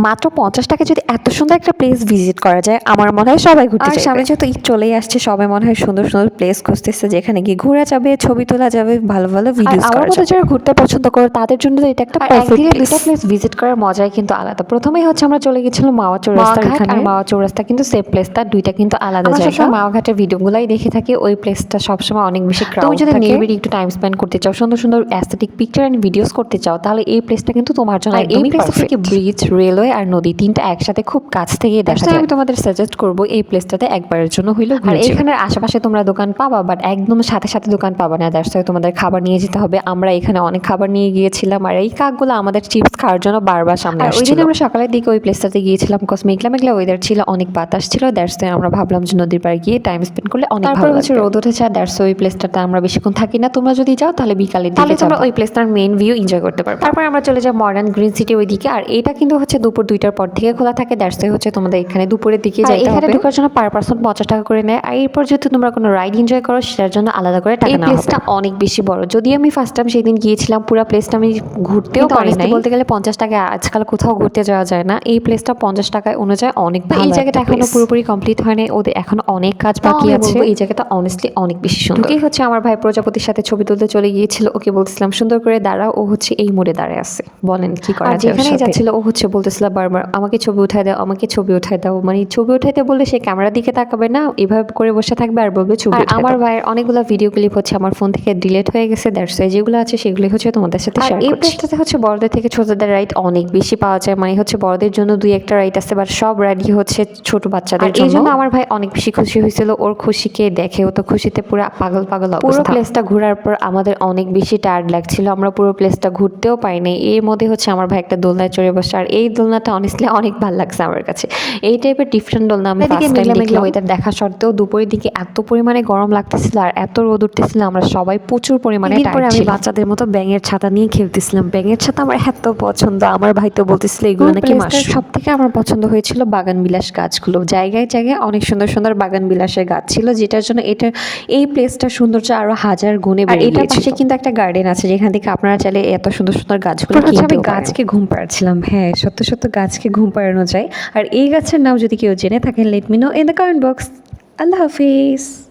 মাত্র 50 টাকা যদি এত সুন্দর একটা প্লেস ভিজিট করা যায়, আমার মনে হয় সবাই ঘুরতে যাবে। আর সামনে যেহেতু ঈদ চলেই আসছে, সবাই মনে হয় সুন্দর সুন্দর প্লেস খুঁজতেছে যেখানে গিয়ে ঘোরা যাবে, ছবি তোলা যাবে, ভালো ভালো ভিডিওস করা যাবে। আমার মতো যারা ঘুরতে পছন্দ করে তাদের জন্য তো এটা একটা পারফেক্ট প্লেস। দুইটা প্লেস ভিজিট করার মজাই কিন্তু আলাদা। প্রথমেই হচ্ছে আমরা চলে গেছিলাম মাওয়া চৌরাস্তা, আর মাওয়া চৌরাস্তা কিন্তু সেম প্লেসটা, দুইটা কিন্তু আলাদা জায়গা। আমরা সবসময় মাওয়া ঘাটের ভিডিওগুলাই দেখে থাকি, ওই প্লেসটা সবসময় অনেক বেশি ক্রাউড থাকে। তুমি যদি নিরিবিলি একটু টাইম স্পেন্ড করতে চাও, সুন্দর সুন্দর অ্যাস্থেটিক পিকচার এন্ড ভিডিওস করতে চাও, তাহলে এই প্লেসটা কিন্তু তোমার জন্য একদমই পারফেক্ট। থেকে ব্রিজ, রেলওয়ে আর নদী তিনটা একসাথে খুব কাছ থেকে দেখা যায়। আমি তোমাদের সাজেস্ট করব এই প্লেসটাতে একবারের জন্য হইলো ঘুরে। আর এখানের আশেপাশে তোমরা দোকান পাবা, বাট একদম সাথে সাথে দোকান পাবা না, দ্যাটস ওয়াই তোমাদের খাবার নিয়ে যেতে হবে। আমরা এখানে অনেক খাবার নিয়ে গিয়েছিলাম, আর এই কাকগুলো আমাদের চিপস খাওয়ার জন্য বারবার সামনে আসছিল। ওই দিন আমরা সকালের দিকে ওই প্লেসটাতে গিয়েছিলাম, কজ মেঘলা মেঘলা ওয়েদার ছিল, অনেক বাতাস ছিল, দ্যাটস ওয়াই আমরা ভাবলাম যে নদীর পাড়ে গিয়ে টাইম স্পেন্ড করলে অনেক ভালো লাগবে। রোদ উঠেছে, দ্যাটস ওই প্লেসটাতে আমরা বেশিক্ষণ থাকি না। তোমরা যদি যাও তাহলে বিকালের দিকে তোমরা ওই প্লেসটার মেইন ভিউ এনজয় করতে পারবে। তারপর আমরা চলে যাই মডার্ন গ্রিন সিটি ওইদিকে, আর এটা কিন্তু হচ্ছে দুপুর 2টার পর থেকে খোলা থাকে, দ্যাটস ওয়াই হচ্ছে তোমাদের এখানে দুপুরের দিকে যাইতে হবে। এখানে ঢোকার জন্য পার পারসন 50 টাকা করে নেয়, আর এরপর যেহেতু তোমরা কোনো রাইড এনজয় করো সেটার জন্য আলাদা করে টাকা নেওয়া হবে। এই প্লেসটা অনেক বেশি বড়, যদি আমি ফার্স্ট টাইম সেদিন গিয়েছিলাম, পুরো প্লেসটা আমি ঘুরতেও পারি নাই। বলতে গেলে 50 টাকায় আজকাল কোথাও ঘুরতে যাওয়া যায় না, এই প্লেসটা 50 টাকায় অনুযায়ী অনেক ভালো। এই জায়গাটা এখনো পুরোপুরি কমপ্লিট হয়নি, ওদের এখনো অনেক কাজ বাকি আছে। এই জায়গাটা অনেস্টলি অনেক বেশি সুন্দর। কি হচ্ছে আমার ভাই প্রজাপতির সাথে ছবি তুলতে চলে গিয়েছিল, ওকে বলছিলাম সুন্দর করে দাঁড়াও, ও হচ্ছে এই মোড়ে দাঁড়ায় আছে, বলেন কি করা যায়। যেখানেই যাচ্ছিল ও হচ্ছে বলতেছিল বারবার আমাকে ছবি উঠায় দাও, আমাকে ছবি উঠায় দাও, মানে ছবি উঠাইতে বললে সে ক্যামেরার দিকে তাকাবে না, এভাবে করে বসে থাকবে আর বলবে ছবি। আমার ভাইয়ের অনেকগুলো ভিডিও ক্লিপ হচ্ছে আমার ফোন থেকে ডিলিট হয়ে গেছে, দ্যাটস ওয়াই যেগুলো আছে সেগুলো হচ্ছে তোমাদের সাথে শেয়ার করছি। এই প্লেসটাতে হচ্ছে বড়দের থেকে ছোটদের রাইড অনেক বেশি পাওয়া যায়, মানে হচ্ছে বড়দের জন্য 2-1টা রাইড আছে, বাট সব রাইডই হচ্ছে ছোট বাচ্চাদের জন্য। এই জন্য আমার ভাই অনেক বেশি খুশি হয়েছিল, ওর খুশিকে দেখে ও তো খুশিতে পুরো পাগল পাগল অবস্থা। পুরো প্লেসটা ঘোরার পর আমাদের অনেক বেশি টায়ার্ড লাগছিল, আমরা পুরো প্লেসটা ঘুরতেও পাইনি। এর মধ্যে হচ্ছে আমার ভাই একটা দোলনায় চড়ে বসে, আর এই দোলনাটা অনেস্টলি অনেক ভালো লাগছে আমার কাছে। এই টাইপের ডিফারেন্ট দোলনা আমি ফার্স্ট টাইম দেখলাম। ওইটার দেখা সত্ত্বেও দুপুরের দিকে এত পরিমাণে গরম লাগতেছিল আর এত রোদ উঠতেছিল, আমরা সবাই প্রচুর পরিমাণে টায়ার্ড ছিলাম। আমি বাচ্চাদের মতো ব্যাঙের ছাতা নিয়ে খেলতেছিলাম, ব্যাঙের ছাতা আমার এত পছন্দ। আমার ভাই তো বলতেছিল এগুলো নাকি মাশরুম। সব থেকে আমার পছন্দ হয়েছিল বাগান বিলাস গাছগুলো, জায়গায় জায়গায় অনেক সুন্দর সুন্দর বাগান বিলাসের গাছ ছিল, যেটার জন্য এই প্লেসটা সৌন্দর্য আরো হাজার গুণে বেড়ে গিয়েছিল। এটার পাশে কিন্তু একটা গার্ডেন আছে যেখান থেকে আপনারা চাইলে এত সুন্দর সুন্দর গাছগুলো কিনতে পারেন। আমি গাছকে ঘুম পাড়াচ্ছিলাম, হ্যাঁ সত্য সত্য গাছকে ঘুম পাড়ানো যায়। আর এই গাছের নাম যদি কেউ জেনে থাকেন, let me no in the comment box. Allah Hafiz.